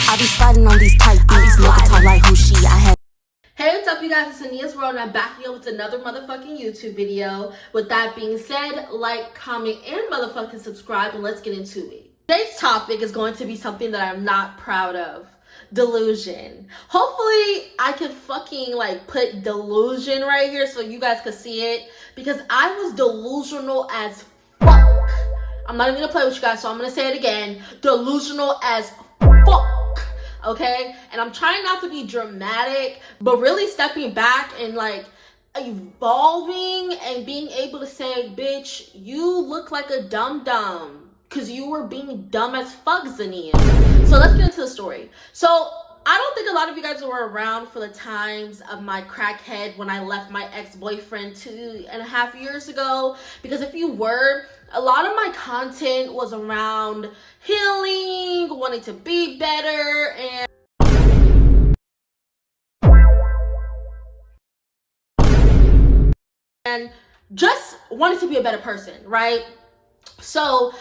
I be sliding on these tight beats, nigga talk like who she. I had. Hey, what's up, you guys? It's Zaneyahsworld, and I'm back here with another motherfucking YouTube video. With that being said, like, comment, and motherfucking subscribe, and let's get into it. Today's topic is going to be something that I'm not proud of. Delusion. Hopefully, I could fucking, put delusion right here so you guys could see it, because I was delusional as fuck. I'm not even gonna play with you guys, so I'm gonna say it again. Delusional as fuck. Okay, and I'm trying not to be dramatic, but really stepping back and evolving and being able to say, bitch, you look like a dum-dum because you were being dumb as fuck, Zaneyah. So let's get into the story. So I don't think a lot of you guys were around for the times of my crackhead when I left my ex-boyfriend 2.5 years ago, because if you were, a lot of my content was around healing, wanting to be better, and just wanted to be a better person, right? So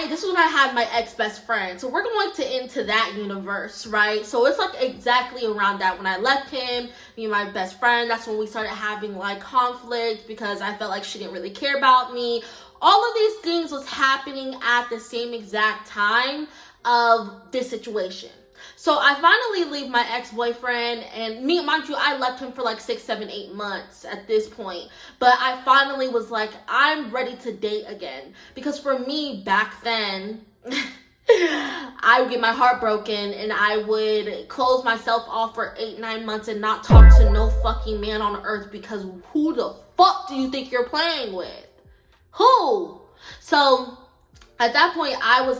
this is when I had my ex-best friend. So we're going to into that universe, right? So it's exactly around that when I left him, me and my best friend, that's when we started having conflict because I felt like she didn't really care about me. All of these things was happening at the same exact time of this situation. So I finally leave my ex-boyfriend, and mind you, I left him for 6, 7, 8 months at this point. But I finally was like, I'm ready to date again. Because for me, back then, I would get my heart broken and I would close myself off for 8, 9 months and not talk to no fucking man on earth, because who the fuck do you think you're playing with? Who? So at that point, I was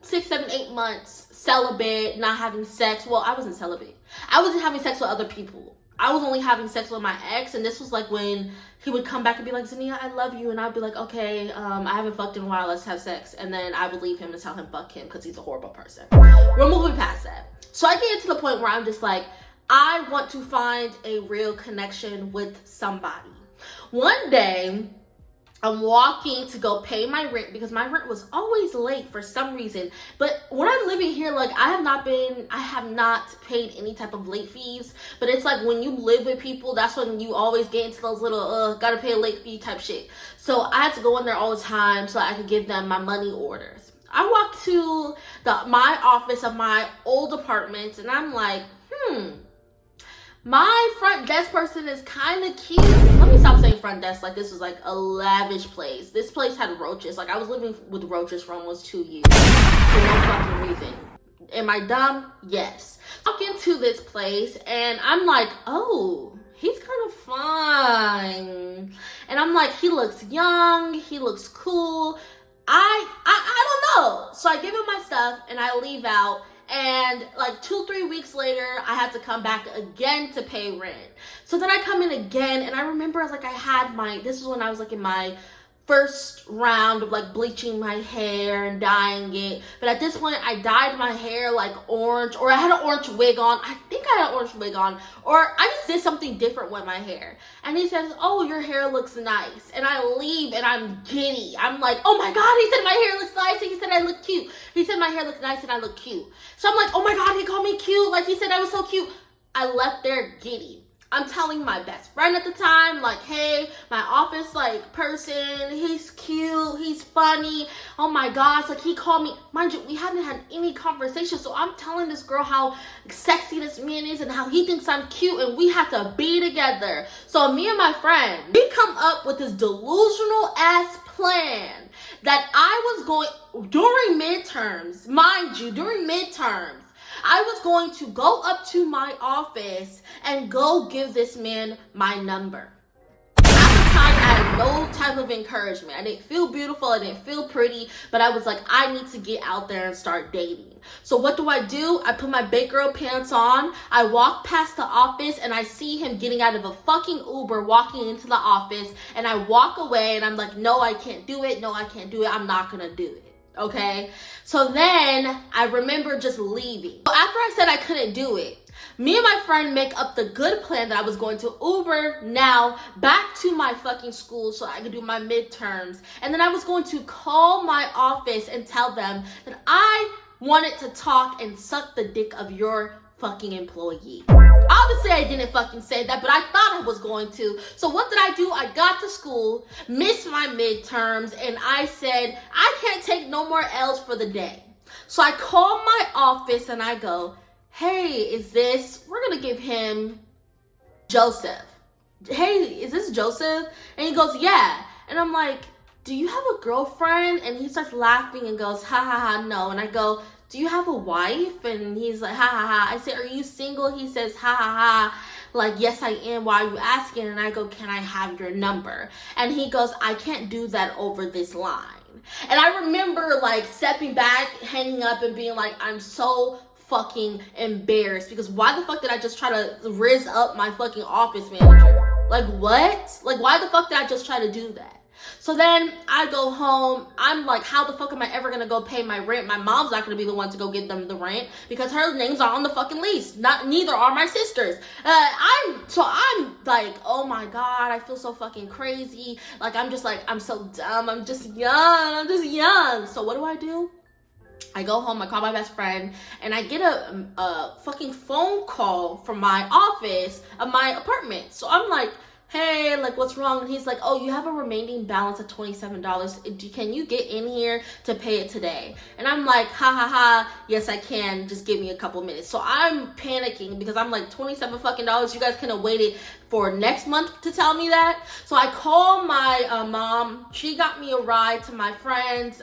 6, 7, 8 months celibate, not having sex. Well, I wasn't celibate. I wasn't having sex with other people. I was only having sex with my ex, and this was when he would come back and be like, Zaneyah, I love you, and I'd be like, okay, I haven't fucked in a while, let's have sex. And then I would leave him and tell him fuck him because he's a horrible person. We're moving past that. So I get to the point where I'm just I want to find a real connection with somebody. One day, I'm walking to go pay my rent because my rent was always late for some reason. But when I'm living here, I have not paid any type of late fees. But it's when you live with people, that's when you always get into those little, gotta pay a late fee type shit. So I had to go in there all the time so I could give them my money orders. I walked to my office of my old apartment, and I'm like, my front desk person is kind of cute. Let me stop saying front desk this was a lavish place. This place had roaches. I was living with roaches for almost 2 years for no fucking reason. Am I dumb? Yes. Walk into this place and I'm like, oh, he's kind of fine. And I'm like, he looks young, he looks cool. I don't know. So I give him my stuff and I leave out. And 2, 3 weeks later, I had to come back again to pay rent. So then I come in again, and I remember I had this is when I was in my first round of bleaching my hair and dyeing it. But at this point, I dyed my hair orange, or I had an orange wig on. I think I had an orange wig on, or I just did something different with my hair. And he says, oh, your hair looks nice. And I leave and I'm giddy. I'm like, oh my God, he said my hair looks nice and he said I look cute. He said my hair looks nice and I look cute. So I'm like, oh my God, he called me cute. He said I was so cute. I left there giddy. I'm telling my best friend at the time, hey, my office, person, he's cute, he's funny, oh my gosh, he called me. Mind you, we haven't had any conversation, so I'm telling this girl how sexy this man is and how he thinks I'm cute, and we had to be together. So me and my friend, we come up with this delusional ass plan that I was going, during midterms, mind you, during midterms, I was going to go up to my office and go give this man my number. At the time, I had no type of encouragement. I didn't feel beautiful. I didn't feel pretty. But I was like, I need to get out there and start dating. So what do? I put my big girl pants on. I walk past the office and I see him getting out of a fucking Uber, walking into the office. And I walk away and I'm like, no, I can't do it. No, I can't do it. I'm not going to do it. Okay, so then I remember just leaving. After I said I couldn't do it, me and my friend make up the good plan that I was going to Uber now back to my fucking school so I could do my midterms. And then I was going to call my office and tell them that I wanted to talk and suck the dick of your fucking employee. Obviously, I didn't fucking say that, but I thought I was going to. So what did I do? I got to school, missed my midterms, and I said, I can't take no more L's for the day. So I call my office and I go, hey, we're going to give him Joseph. Hey, is this Joseph? And he goes, yeah. And I'm like, do you have a girlfriend? And he starts laughing and goes, ha ha ha, no. And I go, do you have a wife? And he's like, ha ha ha. I say, are you single? He says, ha ha ha. Like, yes, I am. Why are you asking? And I go, can I have your number? And he goes, I can't do that over this line. And I remember like stepping back, hanging up and being like, I'm so fucking embarrassed, because why the fuck did I just try to rizz up my fucking office manager? Like, what? Like, why the fuck did I just try to do that? So then I go home. I'm like, how the fuck am I ever gonna go pay my rent? My mom's not gonna be the one to go get them the rent because her names are on the fucking lease. Neither are my sisters. I'm like, oh my god, I feel so fucking crazy. Like, I'm so dumb. I'm just young. So what do? I go home, I call my best friend, and I get a fucking phone call from my office of my apartment. So I'm like, hey, like, what's wrong? And he's like, oh, you have a remaining balance of $27. Can you get in here to pay it today? And I'm like, ha ha ha, yes I can, just give me a couple minutes. So I'm panicking because I'm like, $27 fucking dollars, you guys could have waited for next month to tell me that. So I call my mom. She got me a ride to my friends.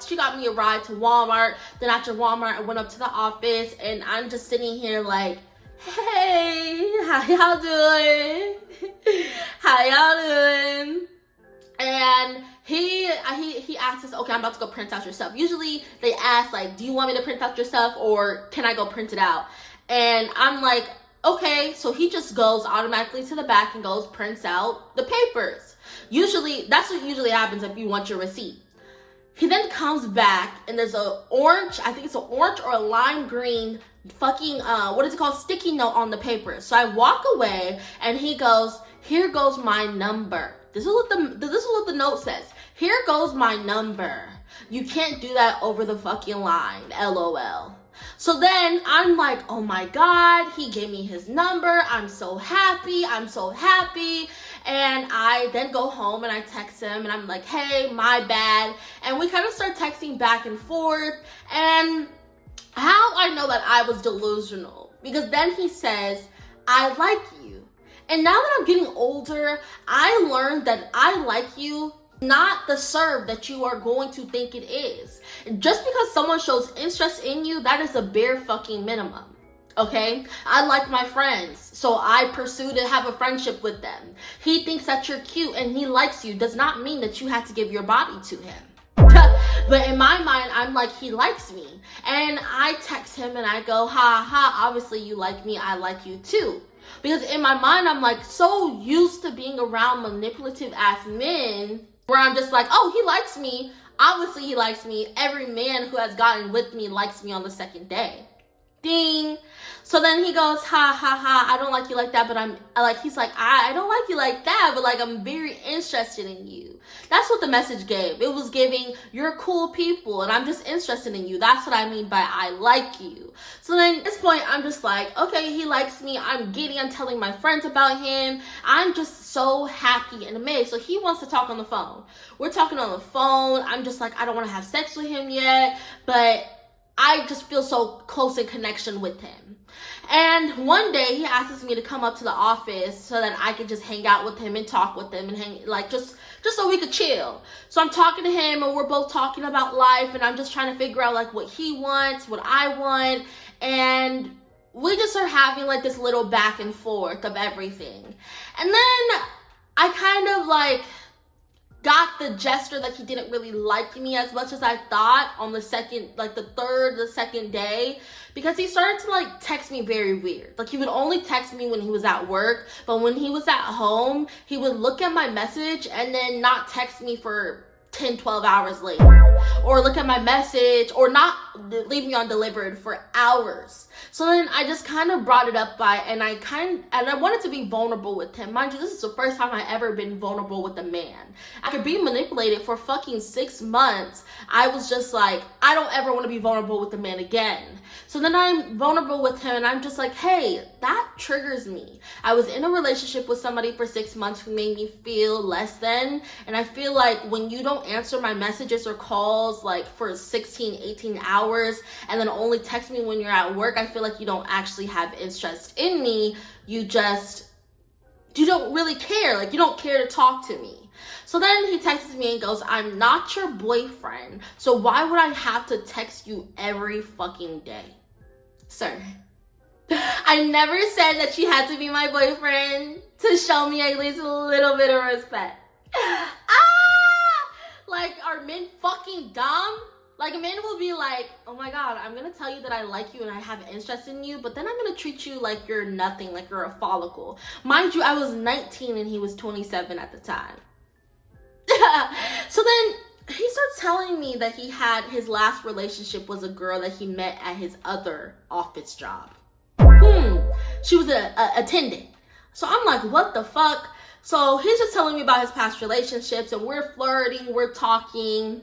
She got me a ride to Walmart. Then after Walmart, I went up to the office, and I'm just sitting here like, hey, how y'all doing? How y'all doing? And he asked us, okay, I'm about to go print out your stuff. Usually they ask like, do you want me to print out your stuff or can I go print it out? And I'm like, okay. So he just goes automatically to the back and goes prints out the papers. Usually that's what usually happens if you want your receipt. He then comes back and there's I think it's an orange or a lime green fucking, what is it called? Sticky note on the paper. So I walk away and he goes, here goes my number. This is what the note says. Here goes my number. You can't do that over the fucking line. LOL. So then I'm like, oh my god, he gave me his number. I'm so happy. And I then go home and I text him and I'm like, hey, my bad. And we kind of start texting back and forth. And how I know that I was delusional, because then he says, I like you. And now that I'm getting older, I learned that I like you, not the serve that you are going to think it is. Just because someone shows interest in you, that is a bare fucking minimum. Okay? I like my friends, so I pursue to have a friendship with them. He thinks that you're cute and he likes you, does not mean that you have to give your body to him. But in my mind, I'm like, he likes me. And I text him and I go, ha ha, obviously you like me, I like you too. Because in my mind, I'm like so used to being around manipulative ass men where I'm just like, oh, he likes me. Obviously he likes me. Every man who has gotten with me likes me on the second day. Ding. So then he goes, ha ha ha, I don't like you like that, but he's like, I don't like you like that, but like, I'm very interested in you. That's what the message gave. It was giving, you're cool people and I'm just interested in you. That's what I mean by I like you. So then at this point, I'm just like, okay, he likes me. I'm giddy. I'm telling my friends about him. I'm just so happy and amazed. So he wants to talk on the phone. We're talking on the phone. I'm just like, I don't want to have sex with him yet, but I just feel so close in connection with him. And one day he asks me to come up to the office so that I could just hang out with him and talk with him and hang, like, just so we could chill. So I'm talking to him and we're both talking about life and I'm just trying to figure out like what he wants, what I want. And we just are having like this little back and forth of everything. And then I kind of like got the gesture that he didn't really like me as much as I thought on the second day, because he started to like text me very weird. Like he would only text me when he was at work, but when he was at home, he would look at my message and then not text me for 10, 12 hours later, or look at my message, or not leave me undelivered for hours. So then I just kind of brought it up and I wanted to be vulnerable with him. Mind you, this is the first time I ever been vulnerable with a man. I could be manipulated for fucking 6 months. I was just like, I don't ever want to be vulnerable with a man again. So then I'm vulnerable with him and I'm just like, hey, that triggers me. I was in a relationship with somebody for 6 months who made me feel less than. And I feel like when you don't answer my messages or calls like for 16, 18 hours and then only text me when you're at work, I feel like you don't actually have interest in me. You don't really care. Like, you don't care to talk to me. So then he texts me and goes, I'm not your boyfriend, so why would I have to text you every fucking day? Sir, I never said that you had to be my boyfriend to show me at least a little bit of respect. Like, are men fucking dumb? Like, men will be like, oh my God, I'm gonna tell you that I like you and I have interest in you, but then I'm gonna treat you like you're nothing, like you're a follicle. Mind you, I was 19 and he was 27 at the time. So then he starts telling me that his last relationship was a girl that he met at his other office job. She was an attendant. So I'm like, what the fuck? So he's just telling me about his past relationships and we're flirting, we're talking.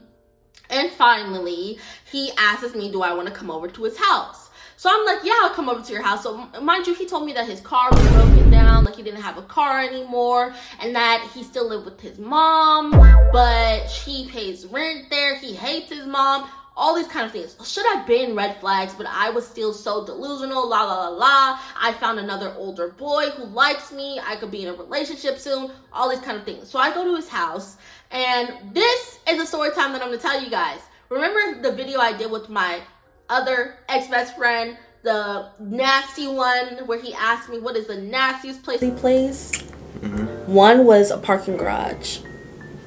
And finally, he asks me, do I want to come over to his house? So I'm like, yeah, I'll come over to your house. So mind you, he told me that his car was broken down, like he didn't have a car anymore, and that he still lived with his mom, but he pays rent there. He hates his mom. All these kind of things. Should have been red flags, but I was still so delusional, la la la la. I found another older boy who likes me. I could be in a relationship soon. All these kind of things. So I go to his house, and this is a story time that I'm going to tell you guys. Remember the video I did with my other ex-best friend, the nasty one, where he asked me what is the nastiest place he plays? One was a parking garage.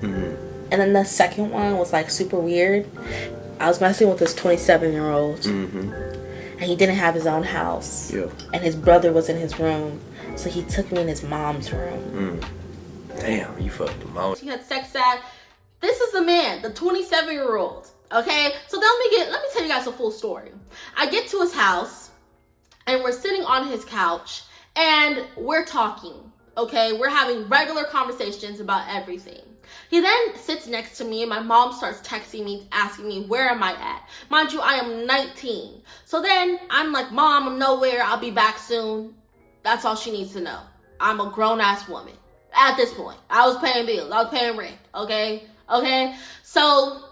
And then the second one was like super weird. I was messing with this 27-year-old, and he didn't have his own house. Yeah. And his brother was in his room, so he took me in his mom's room. Damn, you fucked him out. He had sex at. This is the man, the 27-year-old. Okay, so let me tell you guys a full story. I get to his house, and we're sitting on his couch, and we're talking. Okay, we're having regular conversations about everything. He then sits next to me and my mom starts texting me, asking me, where am I at? Mind you, I am 19. So then I'm like, Mom, I'm nowhere. I'll be back soon. That's all she needs to know. I'm a grown-ass woman at this point. I was paying bills. I was paying rent. Okay? So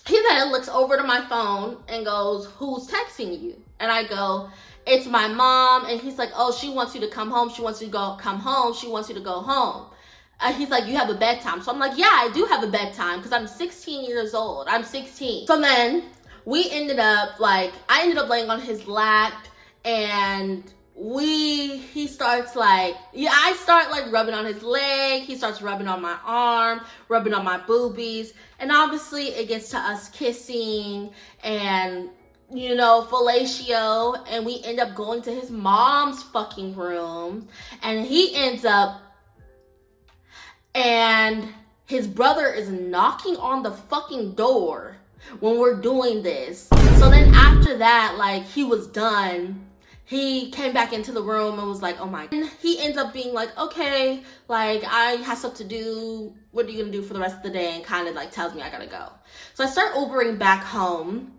he then looks over to my phone and goes, who's texting you? And I go, it's my mom. And he's like, oh, she wants you to come home. She wants you to come home. She wants you to go home. He's like, you have a bedtime. So I'm like, yeah, I do have a bedtime because I'm 16 years old. I'm 16. So then I ended up laying on his lap, and I start like rubbing on his leg. He starts rubbing on my arm, rubbing on my boobies. And obviously it gets to us kissing and, fellatio. And we end up going to his mom's fucking room, and and his brother is knocking on the fucking door when we're doing this. So then after that, he was done. He came back into the room and was like, oh my. And he ends up being like, okay, I have stuff to do. What are you going to do for the rest of the day? And kind of tells me I got to go. So I start Ubering back home,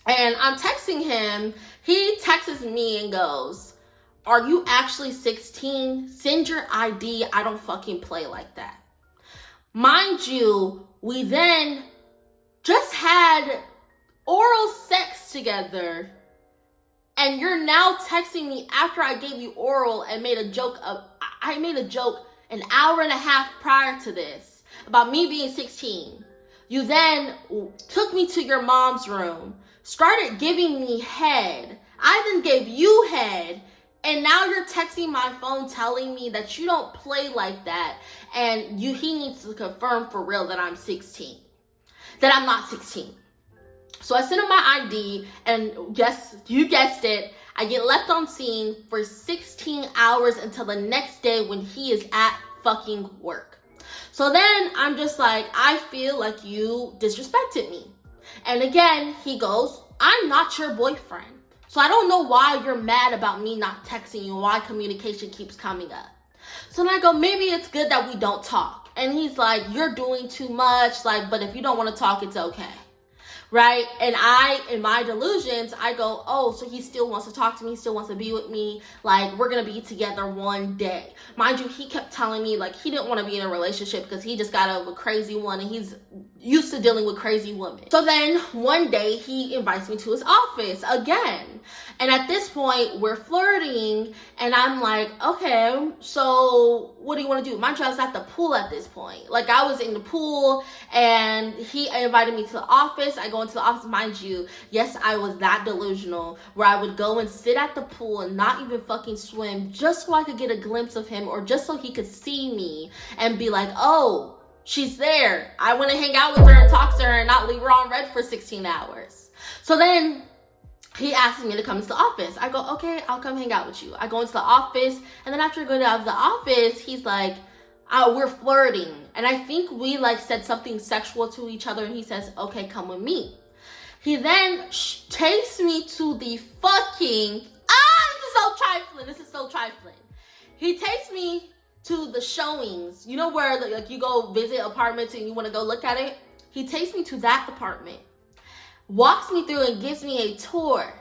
and I'm texting him. He texts me and goes, are you actually 16? Send your ID. I don't fucking play like that. Mind you, we then just had oral sex together, and you're now texting me after I gave you oral and made a joke an hour and a half prior to this about me being 16. You then took me to your mom's room, started giving me head. I then gave you head. And now you're texting my phone telling me that you don't play like that, and he needs to confirm for real that I'm 16. That I'm not 16. So I send him my ID, and yes, you guessed it, I get left on scene for 16 hours until the next day when he is at fucking work. So then I'm just like, I feel like you disrespected me. And again, he goes, I'm not your boyfriend. So I don't know why you're mad about me not texting you, why communication keeps coming up. So then I go, maybe it's good that we don't talk. And he's like, you're doing too much, like, but if you don't want to talk, it's okay. Right? And I, in my delusions, I go, oh, so he still wants to talk to me, still wants to be with me, like, we're gonna be together one day. Mind you, he kept telling me, like, he didn't want to be in a relationship because he just got out of a crazy one and he's used to dealing with crazy women. So then one day he invites me to his office again. And at this point, we're flirting and I'm like, okay, so what do you want to do? Mind you, I was at the pool at this point. Like, I was in the pool and he invited me to the office. I go into the office, mind you, yes, I was that delusional where I would go and sit at the pool and not even fucking swim just so I could get a glimpse of him or just so he could see me and be like, oh, she's there. I want to hang out with her and talk to her and not leave her on red for 16 hours. So then he asked me to come to the office. I go, okay, I'll come hang out with you. I go into the office, and then after I go out of the office, he's like, we're flirting. And I think we like said something sexual to each other, and he says, okay, come with me. He then takes me to the fucking, this is so trifling. He takes me to the showings. You know where like you go visit apartments and you want to go look at it? He takes me to that apartment, walks me through and gives me a tour.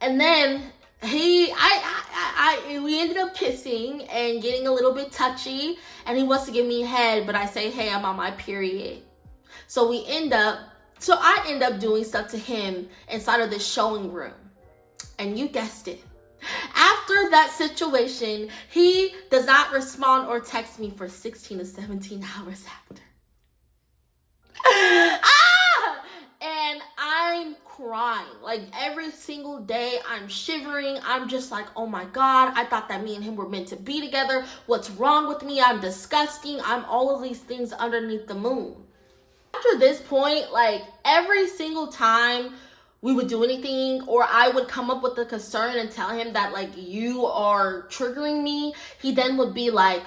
And then we ended up kissing and getting a little bit touchy, and he wants to give me head, but I say, hey, I'm on my period. So I end up doing stuff to him inside of this showing room. And you guessed it. After that situation, he does not respond or text me for 16 to 17 hours after. And I'm crying. Like, every single day, I'm shivering. I'm just like, oh my God, I thought that me and him were meant to be together. What's wrong with me? I'm disgusting. I'm all of these things underneath the moon. After this point, like, every single time we would do anything, or I would come up with a concern and tell him that, like, you are triggering me, he then would be like,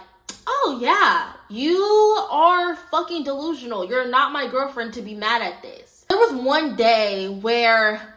oh yeah, you are fucking delusional. You're not my girlfriend to be mad at this. There was one day where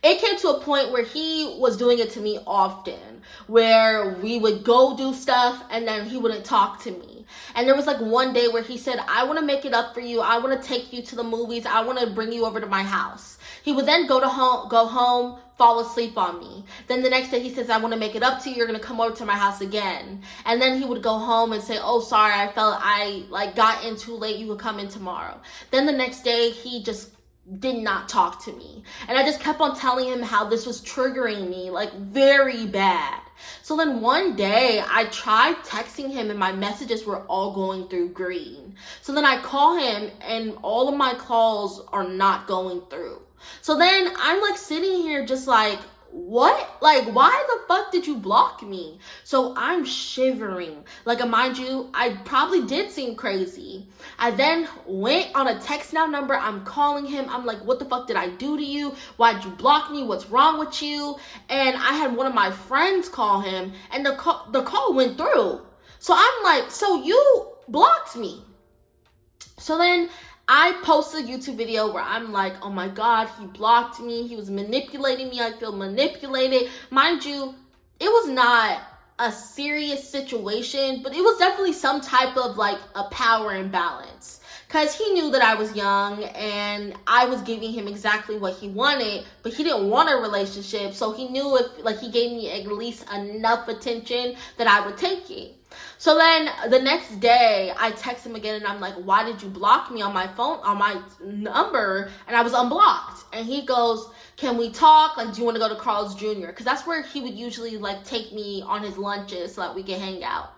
it came to a point where he was doing it to me often, where we would go do stuff and then he wouldn't talk to me. And there was like one day where he said, I want to make it up for you. I want to take you to the movies. I want to bring you over to my house. He would then go home, fall asleep on me. Then the next day he says, I want to make it up to you. You're going to come over to my house again. And then he would go home and say, oh, sorry, I got in too late. You could come in tomorrow. Then the next day he just did not talk to me. And I just kept on telling him how this was triggering me, like, very bad. So then one day I tried texting him and my messages were all going through green. So then I call him and all of my calls are not going through. So then I'm like sitting here just like, what? Like, why the fuck did you block me? So I'm shivering. Like, mind you, I probably did seem crazy. I then went on a text now number. I'm calling him. I'm like, what the fuck did I do to you? Why'd you block me? What's wrong with you? And I had one of my friends call him and the call went through. So I'm like, so you blocked me. So then I posted a YouTube video where I'm like, oh my God, he blocked me. He was manipulating me. I feel manipulated. Mind you, it was not a serious situation, but it was definitely some type of like a power imbalance. Because he knew that I was young and I was giving him exactly what he wanted, but he didn't want a relationship. So he knew if like he gave me at least enough attention that I would take it. So then the next day I text him again and I'm like, why did you block me on my phone, on my number? And I was unblocked. And he goes, can we talk? Like, do you want to go to Carl's Jr.? Because that's where he would usually like take me on his lunches so that we can hang out.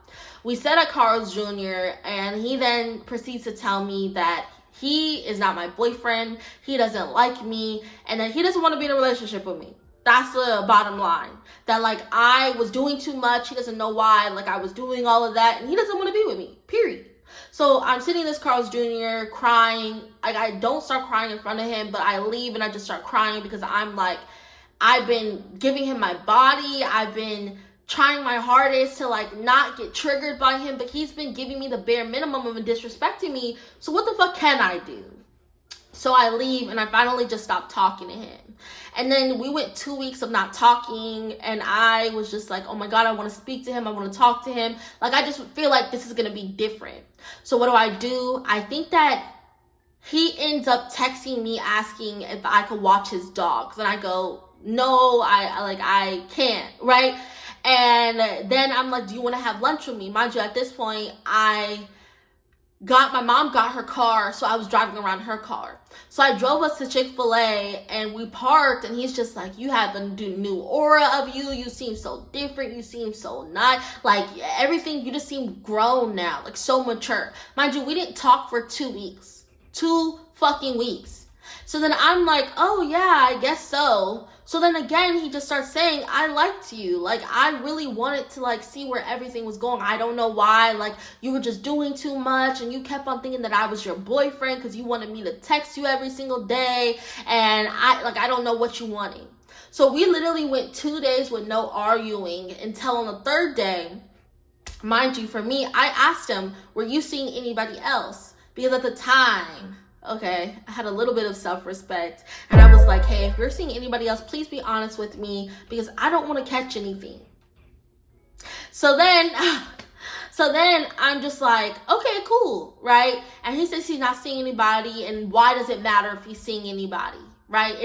We sat at Carl's Jr. and he then proceeds to tell me that he is not my boyfriend. He doesn't like me and that he doesn't want to be in a relationship with me. That's the bottom line. That like I was doing too much. He doesn't know why. Like I was doing all of that and he doesn't want to be with me, period. So I'm sitting in this Carl's Jr. crying. Like I don't start crying in front of him, but I leave and I just start crying because I'm like, I've been giving him my body. I've been trying my hardest to like not get triggered by him, but he's been giving me the bare minimum of disrespecting me. So what the fuck can I do? So I leave and I finally just stopped talking to him. And then we went 2 weeks of not talking, and I was just like, oh my God, I want to speak to him. I want to talk to him. Like, I just feel like this is going to be different. So what do? I think that he ends up texting me asking if I could watch his dogs. And I go, no, I can't, right? And then I'm like, do you want to have lunch with me? Mind you, at this point, my mom got her car, so I was driving around her car. So I drove us to Chick-fil-A and we parked, and he's just like, you have a new aura of you. You seem so different. You seem so nice. Like, everything, you just seem grown now, like so mature. Mind you, we didn't talk for 2 weeks. 2 fucking weeks. So then I'm like, oh yeah, I guess so. So then again, he just starts saying, I liked you. Like, I really wanted to like see where everything was going. I don't know why. Like, you were just doing too much, and you kept on thinking that I was your boyfriend because you wanted me to text you every single day. And I don't know what you wanted. So we literally went 2 days with no arguing until on the 3rd day, mind you, for me, I asked him, were you seeing anybody else? Because at the time, okay, I had a little bit of self-respect, and I was like, hey, if you're seeing anybody else, please be honest with me, because I don't want to catch anything. So then I'm just like, okay, cool, right? And he says he's not seeing anybody, and why does it matter if he's seeing anybody, right?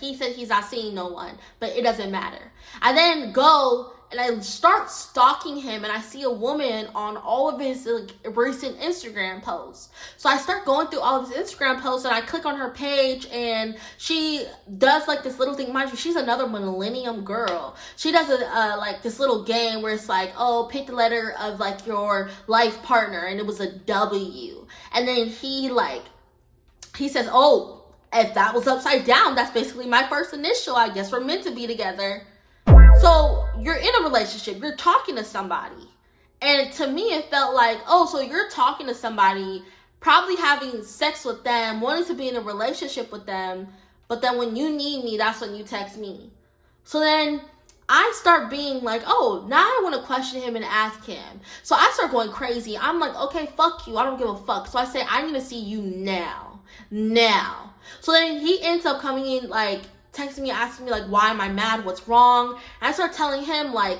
He said he's not seeing no one, but it doesn't matter. I then go and I start stalking him, and I see a woman on all of his recent Instagram posts. So I start going through all of his Instagram posts, and I click on her page, and she does like this little thing. Mind you, she's another millennium girl. She does like this little game where it's like, oh, pick the letter of like your life partner, and it was a W. And then he says, oh, if that was upside down, that's basically my first initial. I guess we're meant to be together. So you're in a relationship, you're talking to somebody. And to me, it felt like, oh, so you're talking to somebody, probably having sex with them, wanting to be in a relationship with them. But then when you need me, that's when you text me. So then I start being like, oh, now I want to question him and ask him. So I start going crazy. I'm like, okay, fuck you. I don't give a fuck. So I say, I need to see you now. So then he ends up coming in like, texting me, asking me like, why am I mad? What's wrong? And I start telling him like,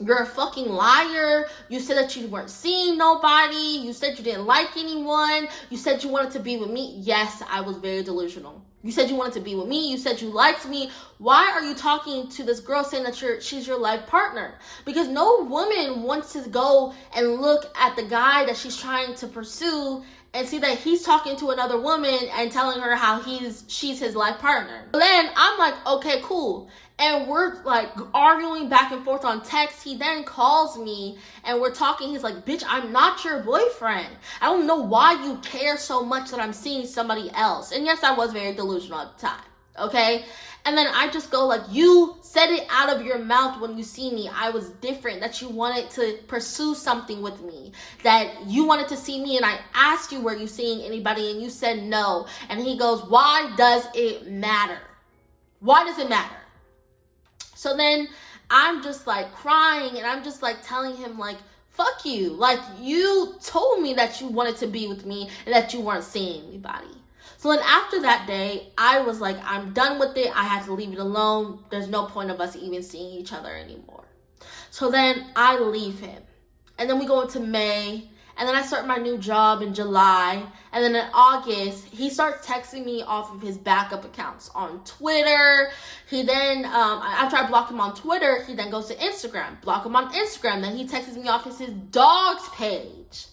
you're a fucking liar. You said that you weren't seeing nobody. You said you didn't like anyone. You said you wanted to be with me. Yes, I was very delusional. You said you wanted to be with me. You said you liked me. Why are you talking to this girl saying that she's your life partner? Because no woman wants to go and look at the guy that she's trying to pursue and see that he's talking to another woman and telling her how she's his life partner. But then I'm like, okay, cool. And we're like arguing back and forth on text. He then calls me and we're talking. He's like, bitch, I'm not your boyfriend. I don't know why you care so much that I'm seeing somebody else. And yes, I was very delusional at the time. Okay. And then I just go like, you said it out of your mouth when you see me. I was different, that you wanted to pursue something with me, that you wanted to see me. And I asked you, were you seeing anybody? And you said no. And he goes, why does it matter? Why does it matter? So then I'm just like crying, and I'm just like telling him like, fuck you. Like, you told me that you wanted to be with me and that you weren't seeing anybody. So then after that day, I was like, I'm done with it. I had to leave it alone. There's no point of us even seeing each other anymore. So then I leave him. And then we go into May. And then I start my new job in July. And then in August, he starts texting me off of his backup accounts on Twitter. He then, after I block him on Twitter, he then goes to Instagram. Block him on Instagram. Then he texts me off his dog's page.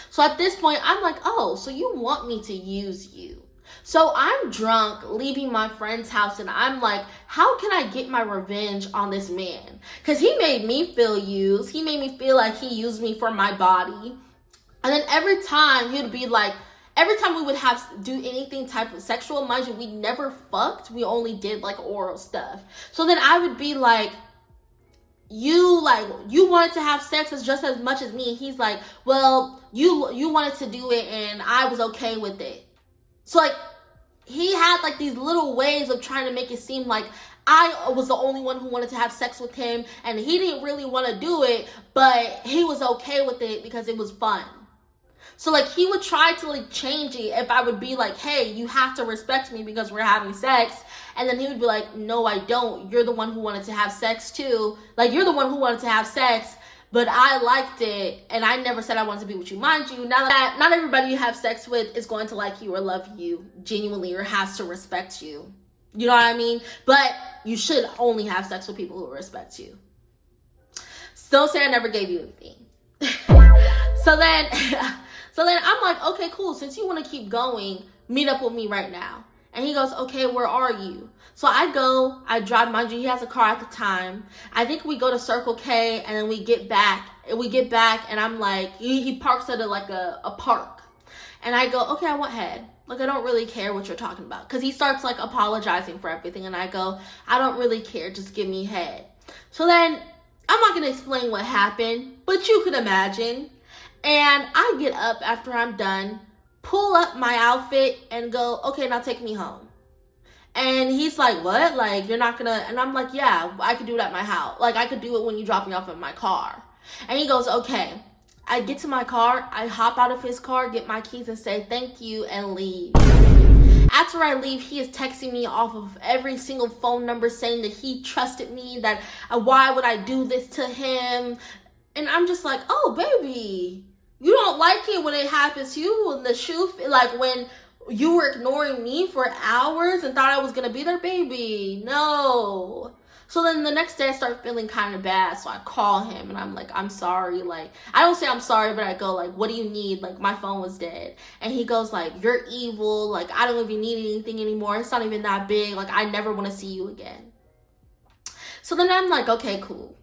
So at this point, I'm like, oh, so you want me to use you. So I'm drunk, leaving my friend's house, and I'm like, how can I get my revenge on this man? Because he made me feel used. He made me feel like he used me for my body. And then every time he would be like, every time we would do anything type of sexual, mind you, we never fucked. We only did like oral stuff. So then I would be like, you wanted to have sex just as much as me. And he's like, well, you wanted to do it and I was okay with it. So like, he had like these little ways of trying to make it seem like I was the only one who wanted to have sex with him, and he didn't really want to do it, but he was okay with it because it was fun. So, like, he would try to, like, change it if I would be like, hey, you have to respect me because we're having sex. And then he would be like, no, I don't. You're the one who wanted to have sex, too. Like, you're the one who wanted to have sex, but I liked it, and I never said I wanted to be with you. Mind you, now that not everybody you have sex with is going to like you or love you genuinely or has to respect you. You know what I mean? But you should only have sex with people who respect you. So don't say I never gave you anything. So then I'm like, okay, cool. Since you want to keep going, meet up with me right now. And he goes, okay, where are you? So I drive, mind you, he has a car at the time. I think we go to Circle K, and then we get back, and I'm like, he parks at a park. And I go, okay, I want head. Like, I don't really care what you're talking about. Because he starts, like, apologizing for everything. And I go, I don't really care. Just give me head. So then, I'm not going to explain what happened, but you could imagine. And I get up after I'm done, pull up my outfit, and go, okay, now take me home. And he's like, what? Like, you're not gonna... And I'm like, yeah, I could do it at my house. Like, I could do it when you drop me off at my car. And he goes, okay. I get to my car, I hop out of his car, get my keys, and say thank you, and leave. After I leave, he is texting me off of every single phone number saying that he trusted me, that why would I do this to him? And I'm just like, oh, baby, you don't like it when it happens to you in the shoe, like when you were ignoring me for hours and thought I was going to be there, baby. No. So then the next day I start feeling kind of bad. So I call him and I'm like, I'm sorry. Like, I don't say I'm sorry, but I go like, what do you need? Like, my phone was dead. And he goes like, you're evil. Like, I don't even need anything anymore. It's not even that big. Like, I never want to see you again. So then I'm like, okay, cool.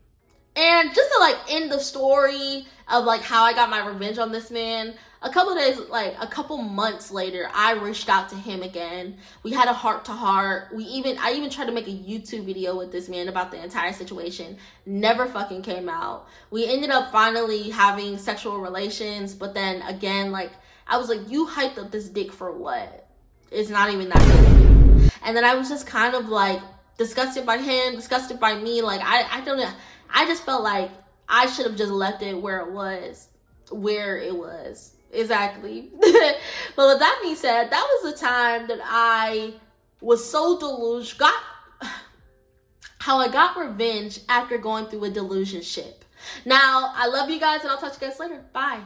And just to like end the story of like how I got my revenge on this man, a couple months later, I reached out to him again. We had a heart-to-heart. I even tried to make a YouTube video with this man about the entire situation. Never fucking came out. We ended up finally having sexual relations, but then again, like, I was like, you hyped up this dick for what? It's not even that good. And then I was just kind of like disgusted by him, disgusted by me. Like, I don't know. I just felt like I should have just left it where it was. Exactly. But with that being said, that was the time that I was so delusional. How I got revenge after going through a delusionship. Now, I love you guys, and I'll talk to you guys later. Bye.